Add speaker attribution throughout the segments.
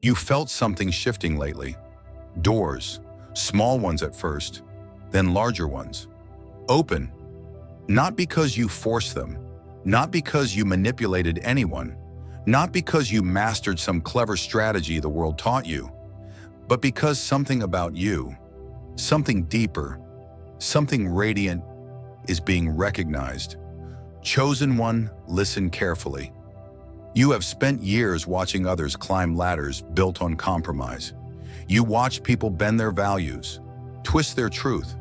Speaker 1: You felt something shifting lately. Doors, small ones at first, then larger ones. Open, not because you forced them, not because you manipulated anyone, not because you mastered some clever strategy the world taught you, but because something about you, something deeper, something radiant, is being recognized. Chosen one, listen carefully. You have spent years watching others climb ladders built on compromise. You watched people bend their values, twist their truth,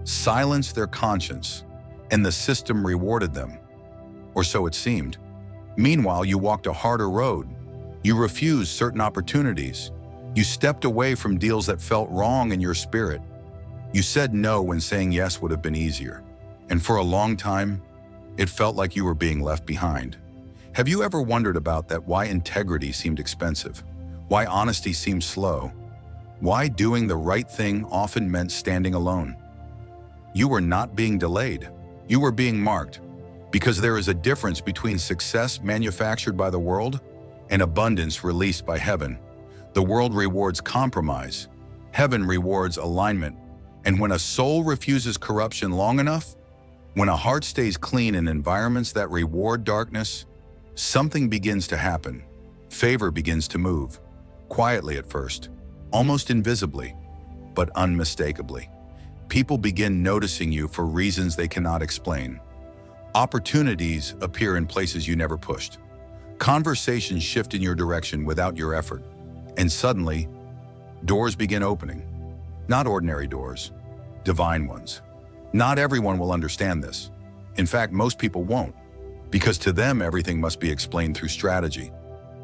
Speaker 1: silence their conscience, and the system rewarded them. Or so it seemed. Meanwhile, you walked a harder road. You refused certain opportunities. You stepped away from deals that felt wrong in your spirit. You said no when saying yes would have been easier. And for a long time, it felt like you were being left behind. Have you ever wondered about that? Why integrity seemed expensive? Why honesty seemed slow? Why doing the right thing often meant standing alone? You were not being delayed. You were being marked. Because there is a difference between success manufactured by the world and abundance released by heaven. The world rewards compromise. Heaven rewards alignment. And when a soul refuses corruption long enough, when a heart stays clean in environments that reward darkness, something begins to happen. Favor begins to move, quietly at first, almost invisibly, but unmistakably. People begin noticing you for reasons they cannot explain. Opportunities appear in places you never pushed. Conversations shift in your direction without your effort. And suddenly, doors begin opening. Not ordinary doors, divine ones. Not everyone will understand this. In fact, most people won't, because to them everything must be explained through strategy,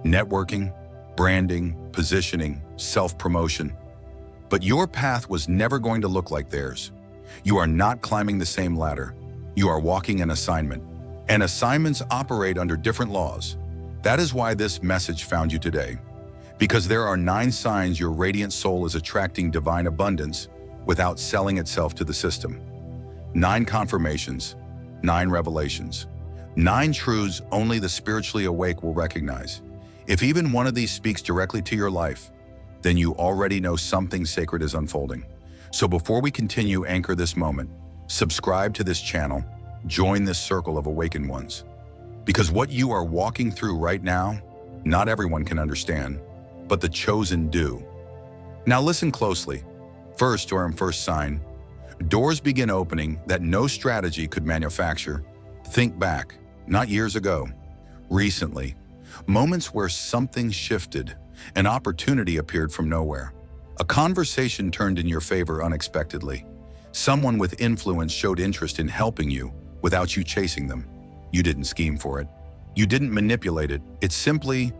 Speaker 1: networking, branding, positioning, self-promotion. But your path was never going to look like theirs. You are not climbing the same ladder. You are walking an assignment, and assignments operate under different laws. That is why this message found you today, because there are 9 signs your radiant soul is attracting divine abundance without selling itself to the system. 9 confirmations, 9 revelations, 9 truths only the spiritually awake will recognize. If even one of these speaks directly to your life, then you already know something sacred is unfolding. So before we continue, anchor this moment. Subscribe to this channel, join this circle of awakened ones. Because what you are walking through right now, not everyone can understand, but the chosen do. Now listen closely. First sign, doors begin opening that no strategy could manufacture. Think back, not years ago, recently, moments where something shifted, an opportunity appeared from nowhere. A conversation turned in your favor unexpectedly. Someone with influence showed interest in helping you without you chasing them. You didn't scheme for it. You didn't manipulate it. It simply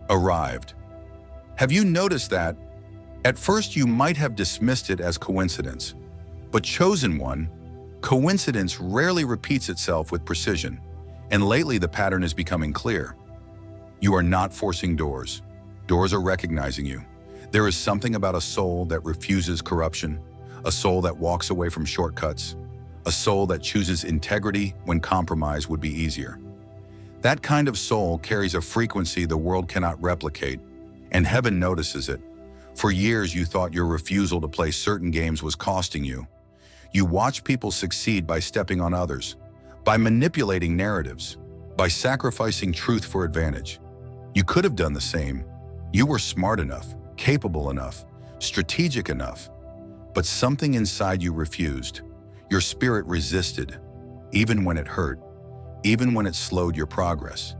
Speaker 1: arrived. Have you noticed that? At first, you might have dismissed it as coincidence. But chosen one, coincidence rarely repeats itself with precision. And lately, the pattern is becoming clear. You are not forcing doors. Doors are recognizing you. There is something about a soul that refuses corruption, a soul that walks away from shortcuts, a soul that chooses integrity when compromise would be easier. That kind of soul carries a frequency the world cannot replicate, and heaven notices it. For years, you thought your refusal to play certain games was costing you. You watched people succeed by stepping on others, by manipulating narratives, by sacrificing truth for advantage. You could have done the same. You were smart enough, capable enough, strategic enough, but something inside you refused. Your spirit resisted, even when it hurt, even when it slowed your progress,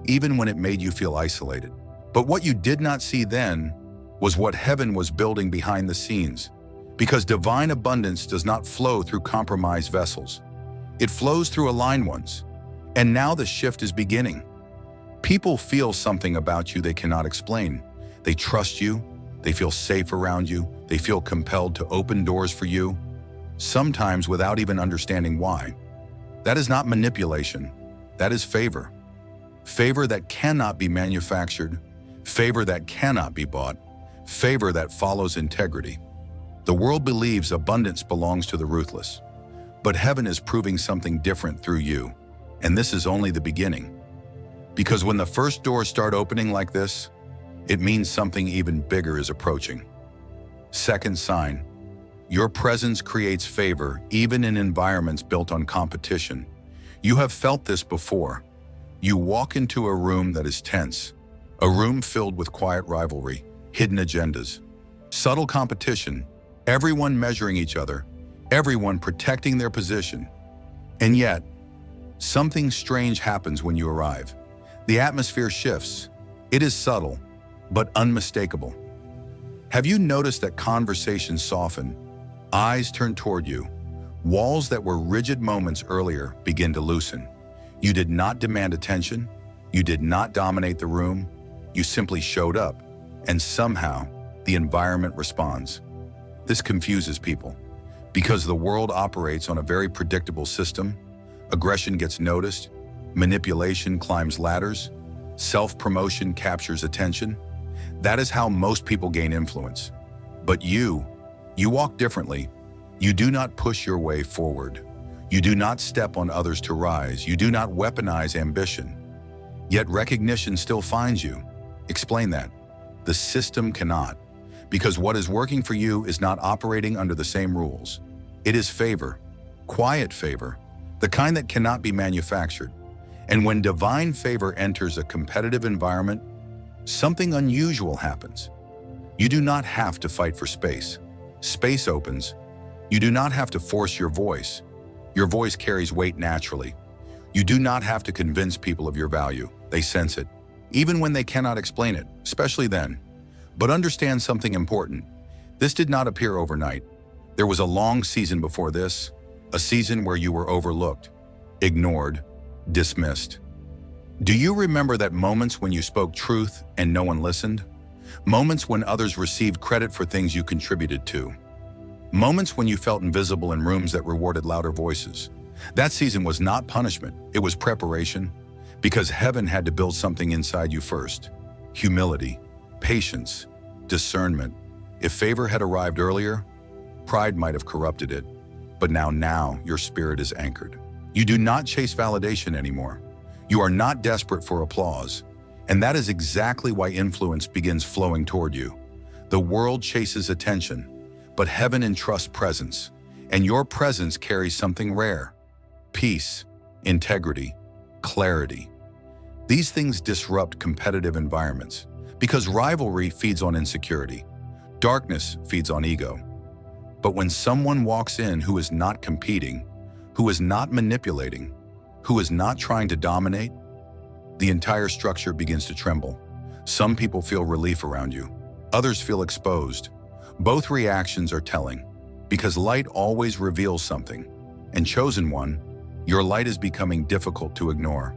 Speaker 1: even when it made you feel isolated. But what you did not see then was what heaven was building behind the scenes, because divine abundance does not flow through compromised vessels. It flows through aligned ones. And now the shift is beginning. People feel something about you they cannot explain. They trust you, they feel safe around you, they feel compelled to open doors for you, sometimes without even understanding why. That is not manipulation, that is favor. Favor that cannot be manufactured, favor that cannot be bought, favor that follows integrity. The world believes abundance belongs to the ruthless, but heaven is proving something different through you, and this is only the beginning. Because when the first doors start opening like this, it means something even bigger is approaching. Second sign, your presence creates favor even in environments built on competition. You have felt this before. You walk into a room that is tense, a room filled with quiet rivalry, hidden agendas, subtle competition, everyone measuring each other, everyone protecting their position. And yet, something strange happens when you arrive. The atmosphere shifts. It is subtle, but unmistakable. Have you noticed that conversations soften? Eyes turn toward you. Walls that were rigid moments earlier begin to loosen. You did not demand attention. You did not dominate the room. You simply showed up, and somehow the environment responds. This confuses people because the world operates on a very predictable system. Aggression gets noticed, manipulation climbs ladders, self-promotion captures attention. That is how most people gain influence. But you walk differently. You do not push your way forward. You do not step on others to rise. You do not weaponize ambition. Yet recognition still finds you. Explain that. The system cannot, because what is working for you is not operating under the same rules. It is favor, quiet favor, the kind that cannot be manufactured. And when divine favor enters a competitive environment, something unusual happens. You do not have to fight for space. Space opens. You do not have to force your voice. Your voice carries weight naturally. You do not have to convince people of your value. They sense it, even when they cannot explain it, especially then. But understand something important. This did not appear overnight. There was a long season before this, a season where you were overlooked, ignored, dismissed. Do you remember that moments when you spoke truth and no one listened? Moments when others received credit for things you contributed to? Moments when you felt invisible in rooms that rewarded louder voices? That season was not punishment, it was preparation, because heaven had to build something inside you first. Humility, patience, discernment. If favor had arrived earlier, pride might have corrupted it. But now your spirit is anchored. You do not chase validation anymore. You are not desperate for applause. And that is exactly why influence begins flowing toward you. The world chases attention, but heaven entrusts presence. And your presence carries something rare: peace, integrity, clarity. These things disrupt competitive environments because rivalry feeds on insecurity. Darkness feeds on ego. But when someone walks in who is not competing, who is not manipulating, who is not trying to dominate, the entire structure begins to tremble. Some people feel relief around you. Others feel exposed. Both reactions are telling, because light always reveals something. And chosen one, your light is becoming difficult to ignore.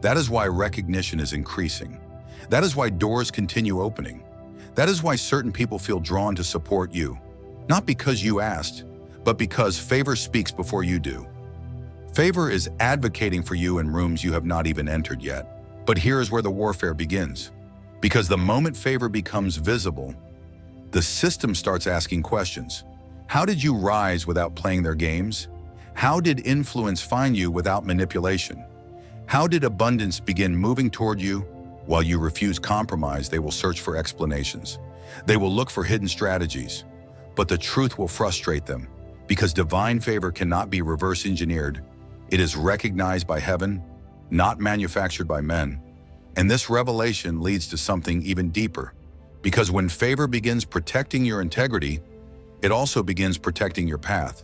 Speaker 1: That is why recognition is increasing. That is why doors continue opening. That is why certain people feel drawn to support you. Not because you asked, but because favor speaks before you do. Favor is advocating for you in rooms you have not even entered yet. But here is where the warfare begins. Because the moment favor becomes visible, the system starts asking questions. How did you rise without playing their games? How did influence find you without manipulation? How did abundance begin moving toward you? While you refuse compromise, they will search for explanations. They will look for hidden strategies. But the truth will frustrate them, because divine favor cannot be reverse engineered. It is recognized by heaven, not manufactured by men. And this revelation leads to something even deeper, because when favor begins protecting your integrity, it also begins protecting your path,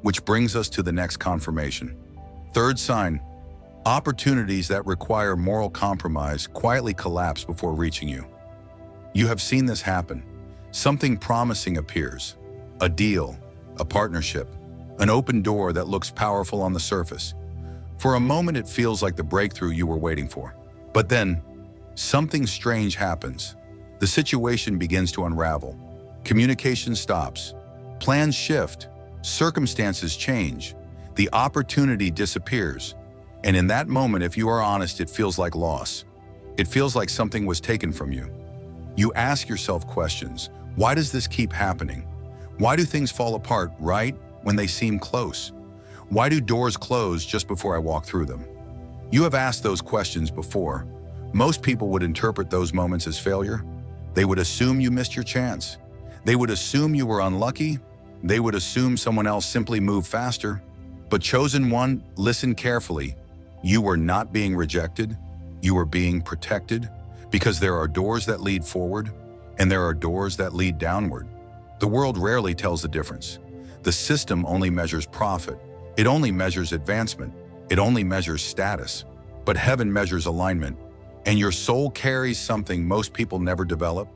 Speaker 1: which brings us to the next confirmation. Third sign, opportunities that require moral compromise quietly collapse before reaching you. You have seen this happen. Something promising appears, a deal, a partnership, an open door that looks powerful on the surface. For a moment, it feels like the breakthrough you were waiting for. But then, something strange happens. The situation begins to unravel. Communication stops. Plans shift. Circumstances change. The opportunity disappears. And in that moment, if you are honest, it feels like loss. It feels like something was taken from you. You ask yourself questions. Why does this keep happening? Why do things fall apart right when they seem close? Why do doors close just before I walk through them? You have asked those questions before. Most people would interpret those moments as failure. They would assume you missed your chance. They would assume you were unlucky. They would assume someone else simply moved faster. But chosen one, listen carefully. You were not being rejected. You were being protected, because there are doors that lead forward and there are doors that lead downward. The world rarely tells the difference. The system only measures profit. It only measures advancement. It only measures status. But heaven measures alignment. And your soul carries something most people never develop,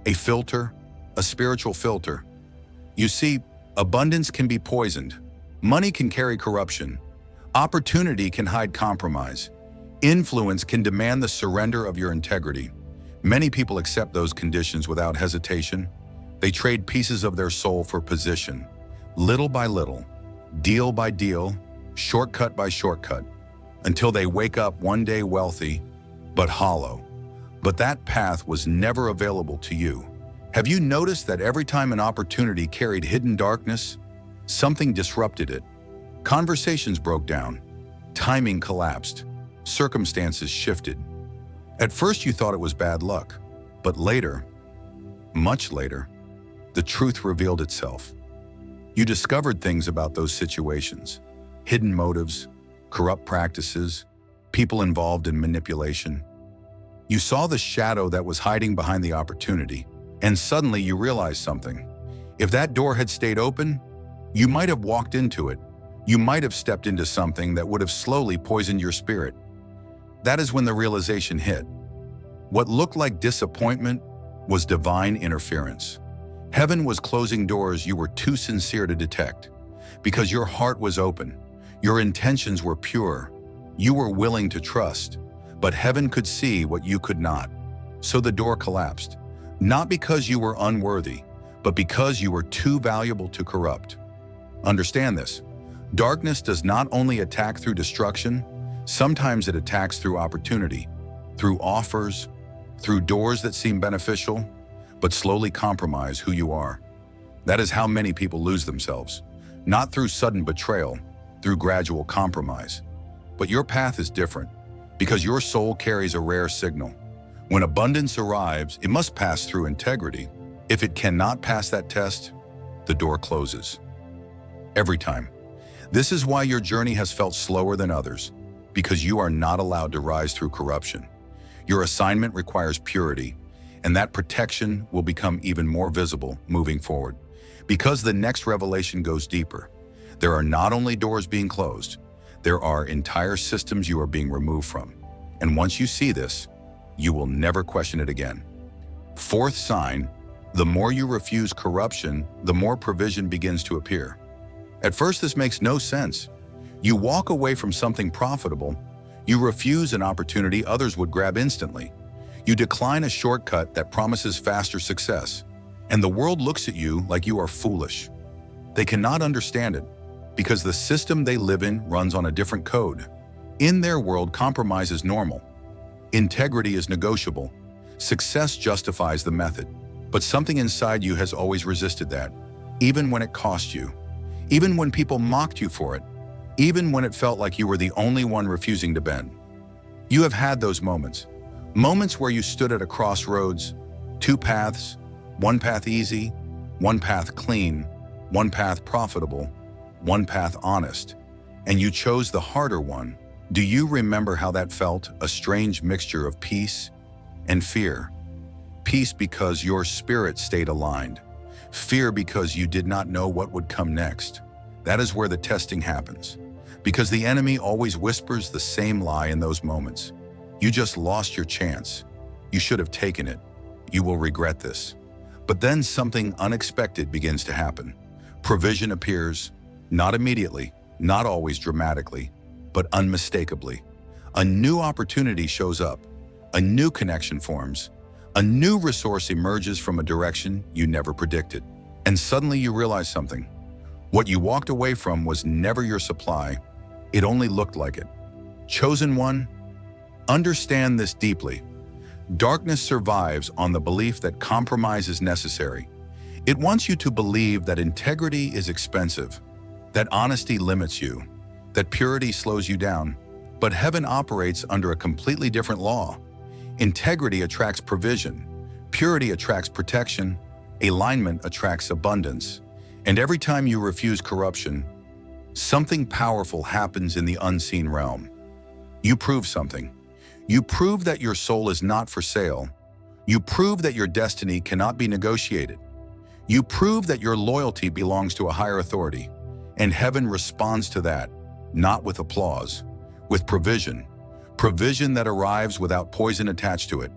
Speaker 1: a filter, a spiritual filter. You see, abundance can be poisoned. Money can carry corruption. Opportunity can hide compromise. Influence can demand the surrender of your integrity. Many people accept those conditions without hesitation. They trade pieces of their soul for position, little by little, deal by deal, shortcut by shortcut, until they wake up one day wealthy, but hollow. But that path was never available to you. Have you noticed that every time an opportunity carried hidden darkness, something disrupted it? Conversations broke down, timing collapsed, circumstances shifted. At first you thought it was bad luck, but later, much later, the truth revealed itself. You discovered things about those situations, hidden motives, corrupt practices, people involved in manipulation. You saw the shadow that was hiding behind the opportunity, and suddenly you realized something. If that door had stayed open, you might have walked into it. You might have stepped into something that would have slowly poisoned your spirit. That is when the realization hit. What looked like disappointment was divine interference. Heaven was closing doors you were too sincere to detect, because your heart was open, your intentions were pure, you were willing to trust, but heaven could see what you could not. So the door collapsed, not because you were unworthy, but because you were too valuable to corrupt. Understand this. Darkness does not only attack through destruction, sometimes it attacks through opportunity, through offers, through doors that seem beneficial, but slowly compromise who you are. That is how many people lose themselves, not through sudden betrayal, through gradual compromise. But your path is different, because your soul carries a rare signal. When abundance arrives, it must pass through integrity. If it cannot pass that test, the door closes. Every time. This is why your journey has felt slower than others, because you are not allowed to rise through corruption. Your assignment requires purity, and that protection will become even more visible moving forward. Because the next revelation goes deeper. There are not only doors being closed, there are entire systems you are being removed from. And once you see this, you will never question it again. Fourth sign, the more you refuse corruption, the more provision begins to appear. At first, this makes no sense. You walk away from something profitable. You refuse an opportunity others would grab instantly. You decline a shortcut that promises faster success. And the world looks at you like you are foolish. They cannot understand it, because the system they live in runs on a different code. In their world, compromise is normal. Integrity is negotiable. Success justifies the method. But something inside you has always resisted that, even when it cost you. Even when people mocked you for it, even when it felt like you were the only one refusing to bend. You have had those moments where you stood at a crossroads, two paths, one path easy, one path clean, one path profitable, one path honest, and you chose the harder one. Do you remember how that felt? A strange mixture of peace and fear. Peace because your spirit stayed aligned. Fear because you did not know what would come next. That is where the testing happens. Because the enemy always whispers the same lie in those moments. You just lost your chance. You should have taken it. You will regret this. But then something unexpected begins to happen. Provision appears, not immediately, not always dramatically, but unmistakably. A new opportunity shows up. A new connection forms. A new resource emerges from a direction you never predicted. And suddenly you realize something. What you walked away from was never your supply. It only looked like it. Chosen one, understand this deeply. Darkness survives on the belief that compromise is necessary. It wants you to believe that integrity is expensive, that honesty limits you, that purity slows you down. But heaven operates under a completely different law. Integrity attracts provision. Purity attracts protection, alignment attracts abundance, and every time you refuse corruption, something powerful happens in the unseen realm. You prove something. You prove that your soul is not for sale. You prove that your destiny cannot be negotiated. You prove that your loyalty belongs to a higher authority, and heaven responds to that, not with applause, with provision. Provision that arrives without poison attached to it.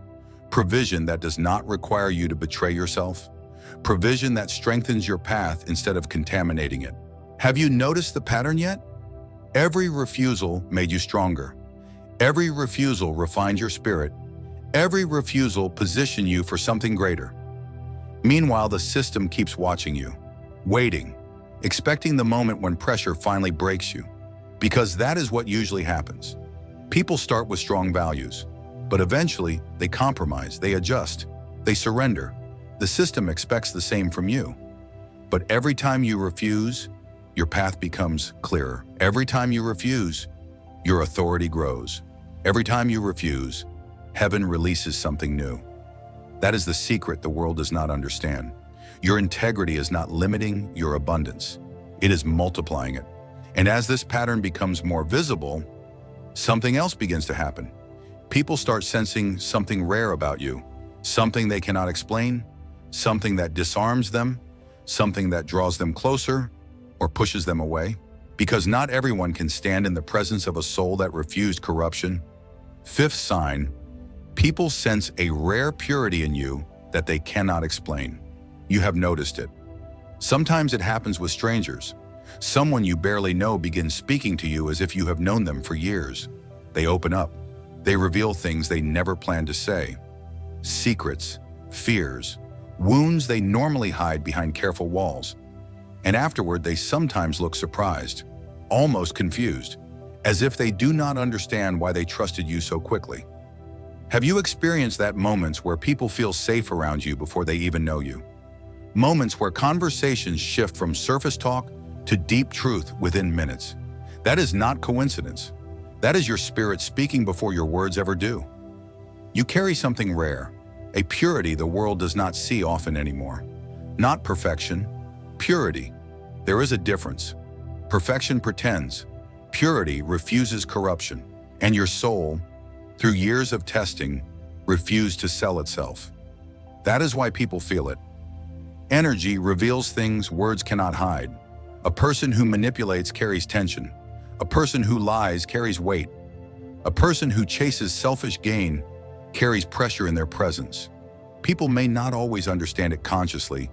Speaker 1: Provision that does not require you to betray yourself. Provision that strengthens your path instead of contaminating it. Have you noticed the pattern yet? Every refusal made you stronger. Every refusal refined your spirit. Every refusal positioned you for something greater. Meanwhile, the system keeps watching you, waiting, expecting the moment when pressure finally breaks you. Because that is what usually happens. People start with strong values, but eventually they compromise, they adjust, they surrender. The system expects the same from you. But every time you refuse, your path becomes clearer. Every time you refuse, your authority grows. Every time you refuse, heaven releases something new. That is the secret the world does not understand. Your integrity is not limiting your abundance. It is multiplying it. And as this pattern becomes more visible, something else begins to happen. People start sensing something rare about you, something they cannot explain, something that disarms them, something that draws them closer or pushes them away. Because not everyone can stand in the presence of a soul that refused corruption. Fifth sign, people sense a rare purity in you that they cannot explain. You have noticed it. Sometimes it happens with strangers. Someone you barely know begins speaking to you as if you have known them for years. They open up. They reveal things they never planned to say. Secrets, fears, wounds they normally hide behind careful walls. And afterward, they sometimes look surprised, almost confused, as if they do not understand why they trusted you so quickly. Have you experienced that moments where people feel safe around you before they even know you? Moments where conversations shift from surface talk to deep truth within minutes. That is not coincidence. That is your spirit speaking before your words ever do. You carry something rare, a purity the world does not see often anymore. Not perfection, purity. There is a difference. Perfection pretends. Purity refuses corruption. And your soul, through years of testing, refused to sell itself. That is why people feel it. Energy reveals things words cannot hide. A person who manipulates carries tension. A person who lies carries weight. A person who chases selfish gain carries pressure in their presence. People may not always understand it consciously,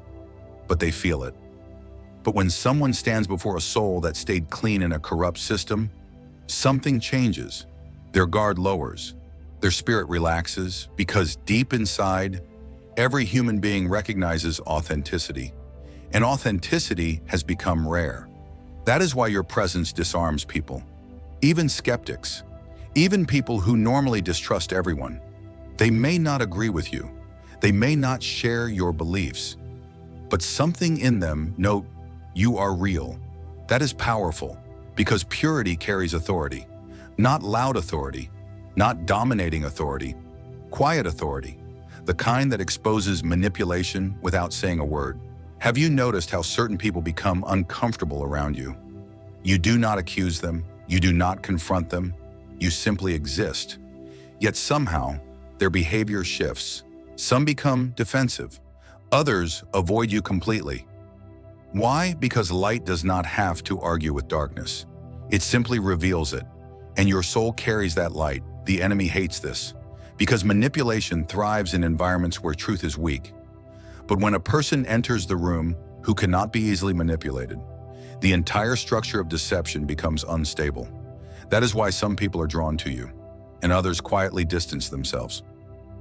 Speaker 1: but they feel it. But when someone stands before a soul that stayed clean in a corrupt system, something changes. Their guard lowers. Their spirit relaxes because deep inside, every human being recognizes authenticity. And authenticity has become rare. That is why your presence disarms people. Even skeptics. Even people who normally distrust everyone. They may not agree with you. They may not share your beliefs. But something in them know you are real. That is powerful because purity carries authority. Not loud authority, not dominating authority, quiet authority. The kind that exposes manipulation without saying a word. Have you noticed how certain people become uncomfortable around you? You do not accuse them, you do not confront them, you simply exist. Yet somehow, their behavior shifts. Some become defensive, others avoid you completely. Why? Because light does not have to argue with darkness. It simply reveals it, and your soul carries that light. The enemy hates this, because manipulation thrives in environments where truth is weak. But when a person enters the room who cannot be easily manipulated, the entire structure of deception becomes unstable. That is why some people are drawn to you, and others quietly distance themselves.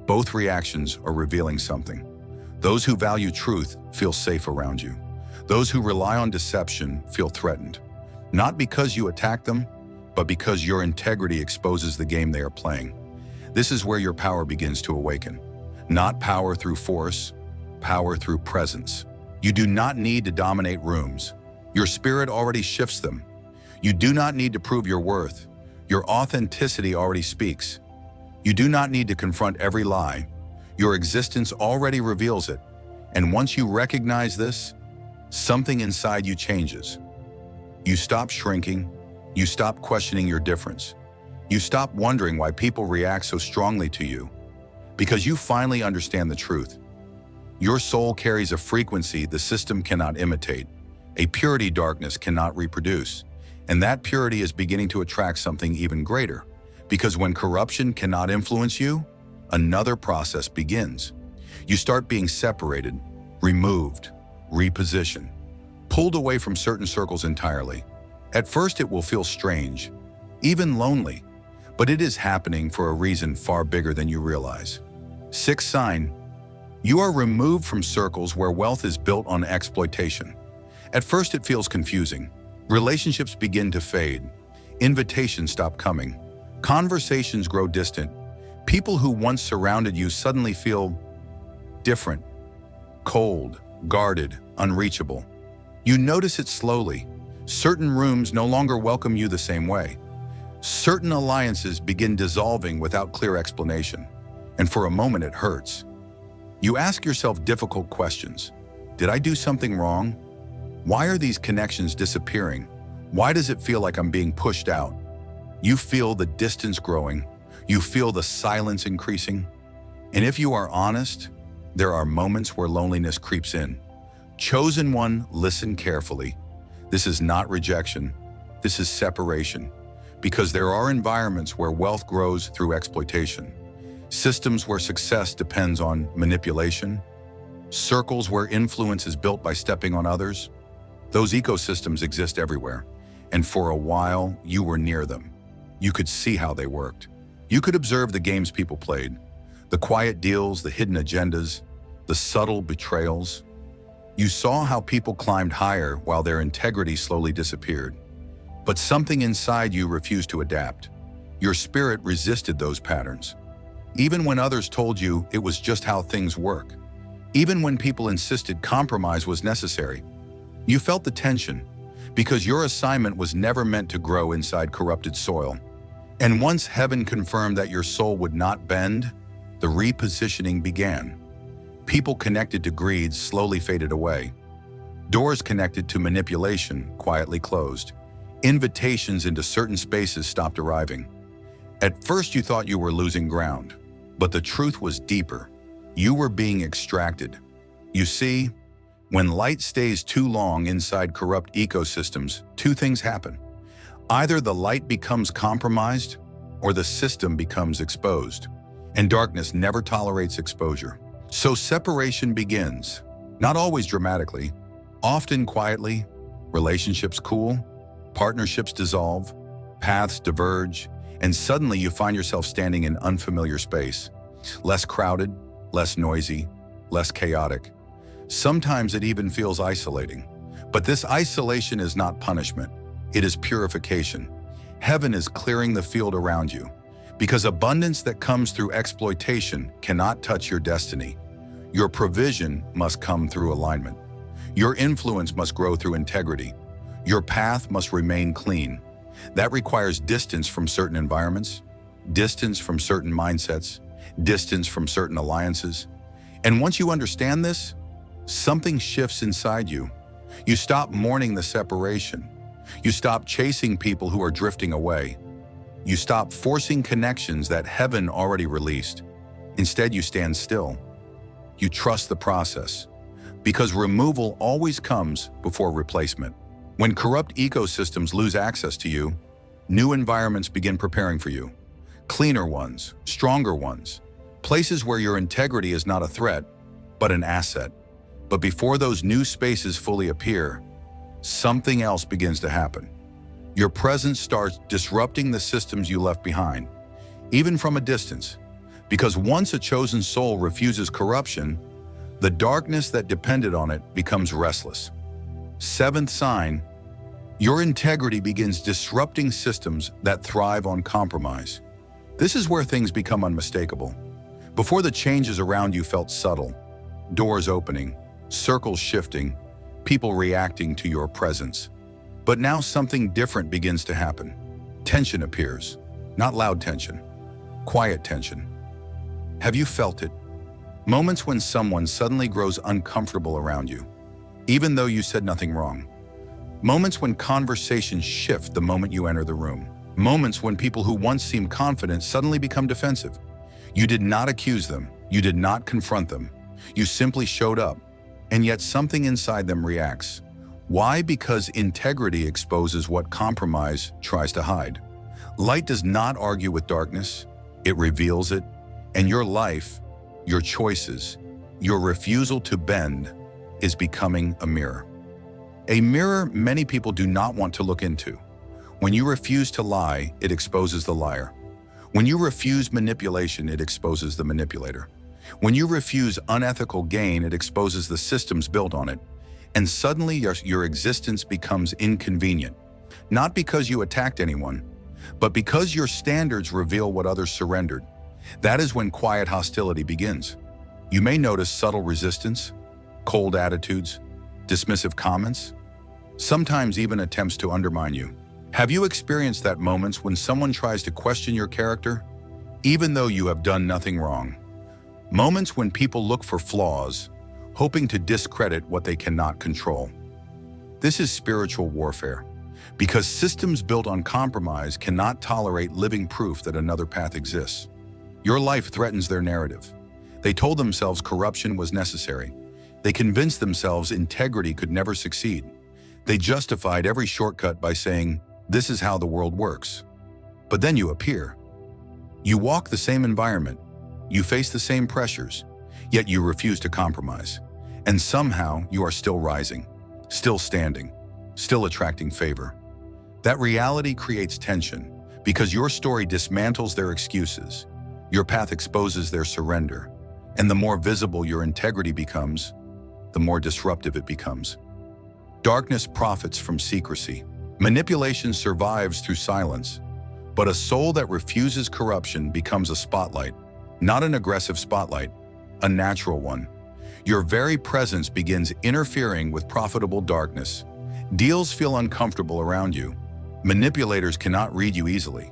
Speaker 1: Both reactions are revealing something. Those who value truth feel safe around you. Those who rely on deception feel threatened, not because you attack them, but because your integrity exposes the game they are playing. This is where your power begins to awaken. Not power through force, power through presence. You do not need to dominate rooms. Your spirit already shifts them. You do not need to prove your worth. Your authenticity already speaks. You do not need to confront every lie. Your existence already reveals it. And once you recognize this, something inside you changes. You stop shrinking. You stop questioning your difference. You stop wondering why people react so strongly to you. Because you finally understand the truth. Your soul carries a frequency the system cannot imitate, a purity darkness cannot reproduce. And that purity is beginning to attract something even greater. Because when corruption cannot influence you, another process begins. You start being separated, removed, repositioned, pulled away from certain circles entirely. At first it will feel strange, even lonely, but it is happening for a reason far bigger than you realize. Sixth sign, you are removed from circles where wealth is built on exploitation. At first it feels confusing. Relationships begin to fade. Invitations stop coming. Conversations grow distant. People who once surrounded you suddenly feel different, cold, guarded, unreachable. You notice it slowly. Certain rooms no longer welcome you the same way. Certain alliances begin dissolving without clear explanation. And for a moment it hurts. You ask yourself difficult questions. Did I do something wrong? Why are these connections disappearing? Why does it feel like I'm being pushed out? You feel the distance growing. You feel the silence increasing. And if you are honest, there are moments where loneliness creeps in. Chosen one, listen carefully. This is not rejection. This is separation. Because there are environments where wealth grows through exploitation. Systems where success depends on manipulation. Circles where influence is built by stepping on others. Those ecosystems exist everywhere. And for a while, you were near them. You could see how they worked. You could observe the games people played, the quiet deals, the hidden agendas, the subtle betrayals. You saw how people climbed higher while their integrity slowly disappeared. But something inside you refused to adapt. Your spirit resisted those patterns. Even when others told you it was just how things work. Even when people insisted compromise was necessary. You felt the tension, because your assignment was never meant to grow inside corrupted soil. And once heaven confirmed that your soul would not bend, the repositioning began. People connected to greed slowly faded away. Doors connected to manipulation quietly closed. Invitations into certain spaces stopped arriving. At first you thought you were losing ground, but the truth was deeper. You were being extracted. You see, when light stays too long inside corrupt ecosystems, two things happen. Either the light becomes compromised, or the system becomes exposed. And darkness never tolerates exposure. So separation begins, not always dramatically, often quietly. Relationships cool, partnerships dissolve, paths diverge, and suddenly you find yourself standing in unfamiliar space. Less crowded, less noisy, less chaotic. Sometimes it even feels isolating. But this isolation is not punishment. It is purification. Heaven is clearing the field around you. Because abundance that comes through exploitation cannot touch your destiny. Your provision must come through alignment. Your influence must grow through integrity. Your path must remain clean. That requires distance from certain environments, distance from certain mindsets, distance from certain alliances. And once you understand this, something shifts inside you. You stop mourning the separation. You stop chasing people who are drifting away. You stop forcing connections that heaven already released. Instead, you stand still. You trust the process. Because removal always comes before replacement. When corrupt ecosystems lose access to you, new environments begin preparing for you. Cleaner ones, stronger ones. Places where your integrity is not a threat, but an asset. But before those new spaces fully appear, something else begins to happen. Your presence starts disrupting the systems you left behind, even from a distance. Because once a chosen soul refuses corruption, the darkness that depended on it becomes restless. Seventh sign, your integrity begins disrupting systems that thrive on compromise. This is where things become unmistakable. Before, the changes around you felt subtle. Doors opening, circles shifting, people reacting to your presence. But now something different begins to happen. Tension appears. Not loud tension, quiet tension. Have you felt it? Moments when someone suddenly grows uncomfortable around you, even though you said nothing wrong. Moments when conversations shift the moment you enter the room. Moments when people who once seemed confident suddenly become defensive. You did not accuse them. You did not confront them. You simply showed up, and yet something inside them reacts. Why? Because integrity exposes what compromise tries to hide. Light does not argue with darkness. It reveals it, and your life, your choices, your refusal to bend is becoming a mirror. A mirror many people do not want to look into. When you refuse to lie, it exposes the liar. When you refuse manipulation, it exposes the manipulator. When you refuse unethical gain, it exposes the systems built on it. And suddenly your existence becomes inconvenient, not because you attacked anyone, but because your standards reveal what others surrendered. That is when quiet hostility begins. You may notice subtle resistance, cold attitudes, dismissive comments, sometimes even attempts to undermine you. Have you experienced that moments when someone tries to question your character, even though you have done nothing wrong? Moments when people look for flaws, hoping to discredit what they cannot control. This is spiritual warfare, because systems built on compromise cannot tolerate living proof that another path exists. Your life threatens their narrative. They told themselves corruption was necessary. They convinced themselves integrity could never succeed. They justified every shortcut by saying, "This is how the world works." But then you appear. You walk the same environment. You face the same pressures, yet you refuse to compromise. And somehow you are still rising, still standing, still attracting favor. That reality creates tension because your story dismantles their excuses. Your path exposes their surrender. And the more visible your integrity becomes, the more disruptive it becomes. Darkness profits from secrecy. Manipulation survives through silence. But a soul that refuses corruption becomes a spotlight, not an aggressive spotlight, a natural one. Your very presence begins interfering with profitable darkness. Deals feel uncomfortable around you. Manipulators cannot read you easily.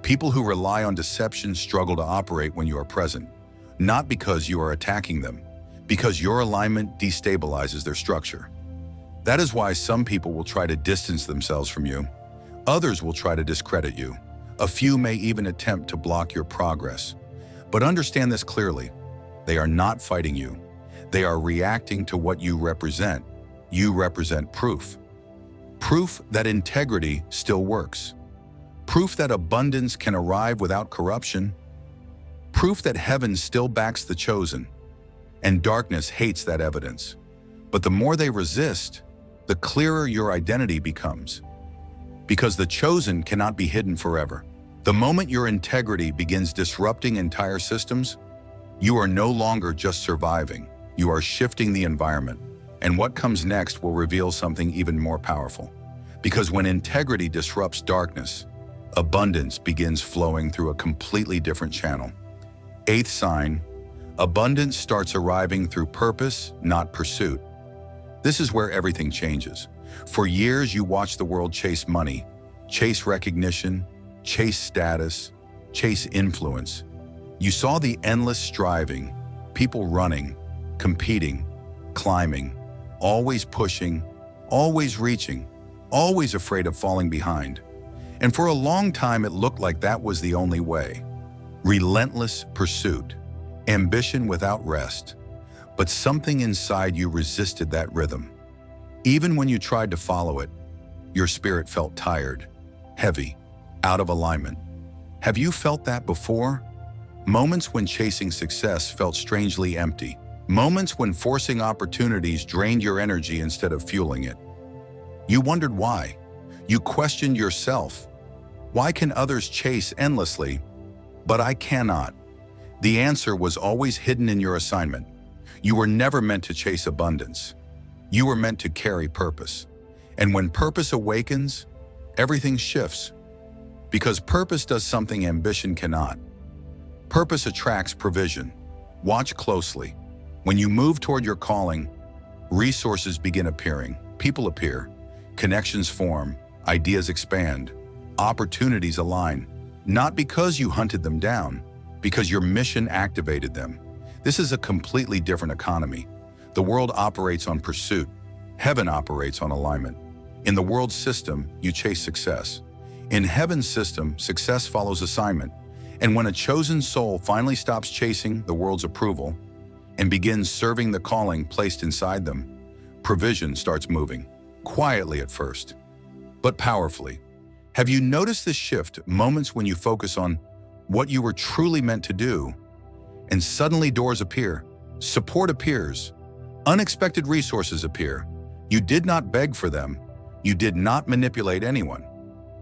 Speaker 1: People who rely on deception struggle to operate when you are present, not because you are attacking them, because your alignment destabilizes their structure. That is why some people will try to distance themselves from you. Others will try to discredit you. A few may even attempt to block your progress. But understand this clearly. They are not fighting you. They are reacting to what you represent. You represent proof. Proof that integrity still works. Proof that abundance can arrive without corruption. Proof that heaven still backs the chosen. And darkness hates that evidence. But the more they resist, the clearer your identity becomes. Because the chosen cannot be hidden forever. The moment your integrity begins disrupting entire systems, you are no longer just surviving. You are shifting the environment. And what comes next will reveal something even more powerful. Because when integrity disrupts darkness, abundance begins flowing through a completely different channel. Eighth sign, abundance starts arriving through purpose, not pursuit. This is where everything changes. For years, you watched the world chase money, chase recognition, chase status, chase influence. You saw the endless striving, people running, competing, climbing, always pushing, always reaching, always afraid of falling behind. And for a long time, it looked like that was the only way. Relentless pursuit, ambition without rest. But something inside you resisted that rhythm. Even when you tried to follow it, your spirit felt tired, heavy, out of alignment. Have you felt that before? Moments when chasing success felt strangely empty. Moments when forcing opportunities drained your energy instead of fueling it. You wondered why. You questioned yourself. Why can others chase endlessly, but I cannot? The answer was always hidden in your assignment. You were never meant to chase abundance. You were meant to carry purpose. And when purpose awakens, everything shifts. Because purpose does something ambition cannot. Purpose attracts provision. Watch closely. When you move toward your calling, resources begin appearing. People appear. Connections form. Ideas expand. Opportunities align. Not because you hunted them down, because your mission activated them. This is a completely different economy. The world operates on pursuit. Heaven operates on alignment. In the world's system, you chase success. In heaven's system, success follows assignment. And when a chosen soul finally stops chasing the world's approval and begins serving the calling placed inside them, provision starts moving, quietly at first, but powerfully. Have you noticed this shift, moments when you focus on what you were truly meant to do, and suddenly doors appear, support appears, unexpected resources appear. You did not beg for them. You did not manipulate anyone.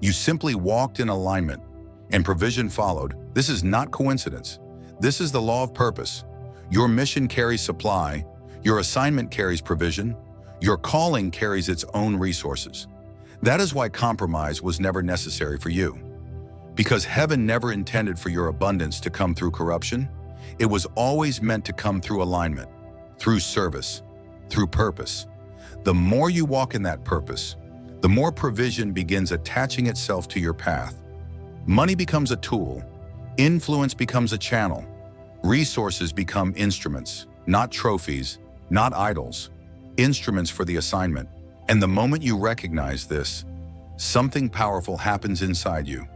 Speaker 1: You simply walked in alignment, and provision followed. This is not coincidence. This is the law of purpose. Your mission carries supply. Your assignment carries provision. Your calling carries its own resources. That is why compromise was never necessary for you. Because heaven never intended for your abundance to come through corruption. It was always meant to come through alignment, through service, through purpose. The more you walk in that purpose, the more provision begins attaching itself to your path. Money becomes a tool. Influence becomes a channel. Resources become instruments, not trophies, not idols, instruments for the assignment. And the moment you recognize this, something powerful happens inside you.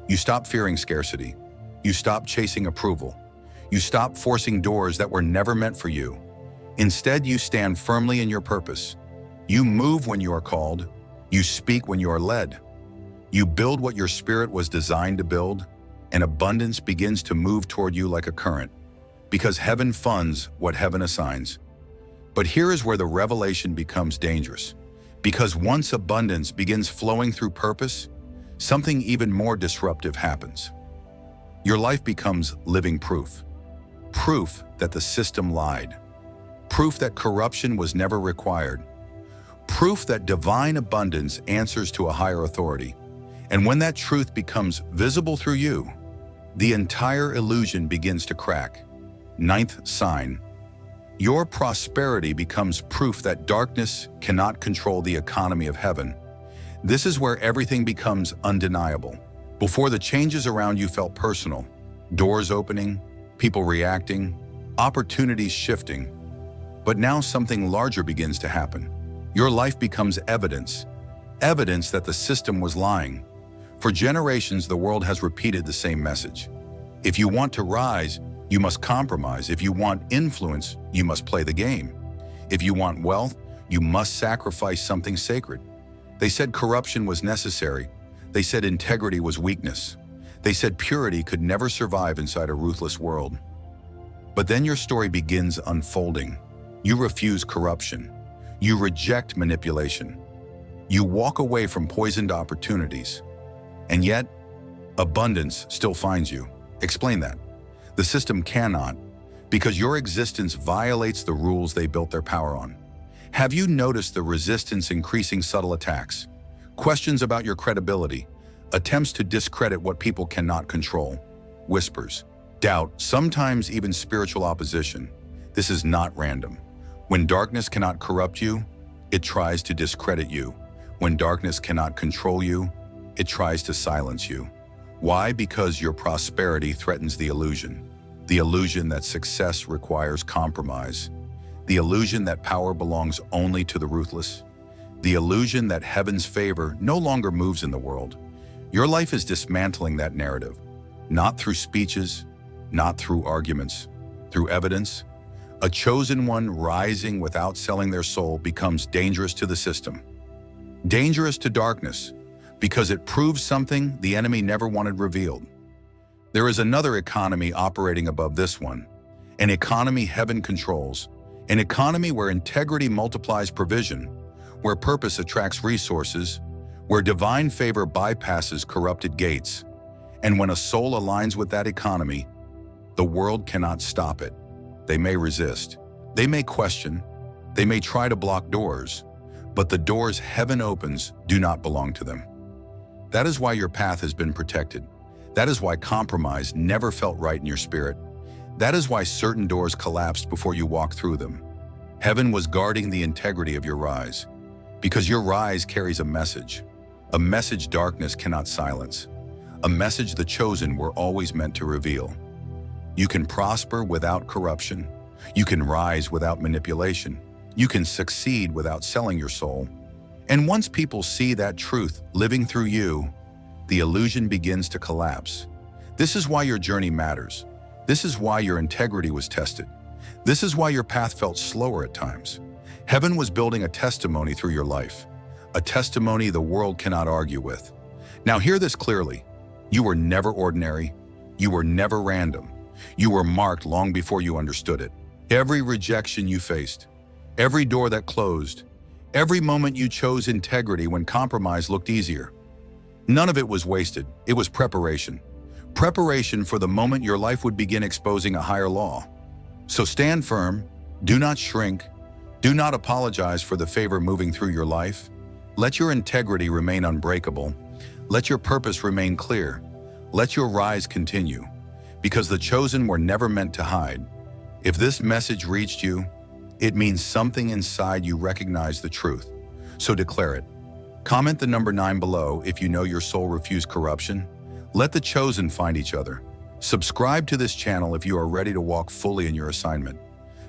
Speaker 1: You stop fearing scarcity. You stop chasing approval. You stop forcing doors that were never meant for you. Instead, you stand firmly in your purpose. You move when you are called. You speak when you are led. You build what your spirit was designed to build, and abundance begins to move toward you like a current, because heaven funds what heaven assigns. But here is where the revelation becomes dangerous, because once abundance begins flowing through purpose, something even more disruptive happens. Your life becomes living proof. Proof that the system lied. Proof that corruption was never required. Proof that divine abundance answers to a higher authority. And when that truth becomes visible through you, the entire illusion begins to crack. Ninth sign. Your prosperity becomes proof that darkness cannot control the economy of heaven. This is where everything becomes undeniable. Before, the changes around you felt personal. Doors opening, people reacting, opportunities shifting. But now something larger begins to happen. Your life becomes evidence. Evidence that the system was lying. For generations, the world has repeated the same message. If you want to rise, you must compromise. If you want influence, you must play the game. If you want wealth, you must sacrifice something sacred. They said corruption was necessary. They said integrity was weakness. They said purity could never survive inside a ruthless world. But then your story begins unfolding. You refuse corruption. You reject manipulation. You walk away from poisoned opportunities. And yet, abundance still finds you. Explain that. The system cannot, because your existence violates the rules they built their power on. Have you noticed the resistance increasing? Subtle attacks, questions about your credibility, attempts to discredit what people cannot control, whispers, doubt, sometimes even spiritual opposition. This is not random. When darkness cannot corrupt you, it tries to discredit you. When darkness cannot control you, it tries to silence you. Why? Because your prosperity threatens the illusion that success requires compromise, the illusion that power belongs only to the ruthless, the illusion that heaven's favor no longer moves in the world. Your life is dismantling that narrative, not through speeches, not through arguments, through evidence. A chosen one rising without selling their soul becomes dangerous to the system, dangerous to darkness, because it proves something the enemy never wanted revealed. There is another economy operating above this one, an economy heaven controls, an economy where integrity multiplies provision, where purpose attracts resources, where divine favor bypasses corrupted gates. And when a soul aligns with that economy, the world cannot stop it. They may resist, they may question, they may try to block doors, but the doors heaven opens do not belong to them. That is why your path has been protected. That is why compromise never felt right in your spirit. That is why certain doors collapsed before you walked through them. Heaven was guarding the integrity of your rise, because your rise carries a message darkness cannot silence, a message the chosen were always meant to reveal. You can prosper without corruption. You can rise without manipulation. You can succeed without selling your soul. And once people see that truth living through you, the illusion begins to collapse. This is why your journey matters. This is why your integrity was tested. This is why your path felt slower at times. Heaven was building a testimony through your life, a testimony the world cannot argue with. Now hear this clearly. You were never ordinary. You were never random. You were marked long before you understood it. Every rejection you faced, every door that closed, every moment you chose integrity when compromise looked easier. None of it was wasted. It was preparation. Preparation for the moment your life would begin exposing a higher law. So stand firm. Do not shrink. Do not apologize for the favor moving through your life. Let your integrity remain unbreakable. Let your purpose remain clear. Let your rise continue. Because the chosen were never meant to hide. If this message reached you, it means something inside you recognized the truth. So declare it. Comment the number 9 below if you know your soul refused corruption. Let the chosen find each other. Subscribe to this channel if you are ready to walk fully in your assignment.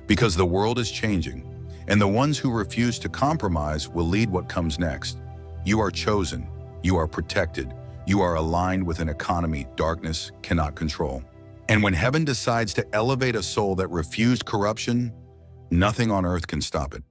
Speaker 1: Because the world is changing, and the ones who refuse to compromise will lead what comes next. You are chosen. You are protected. You are aligned with an economy darkness cannot control. And when heaven decides to elevate a soul that refused corruption, nothing on earth can stop it.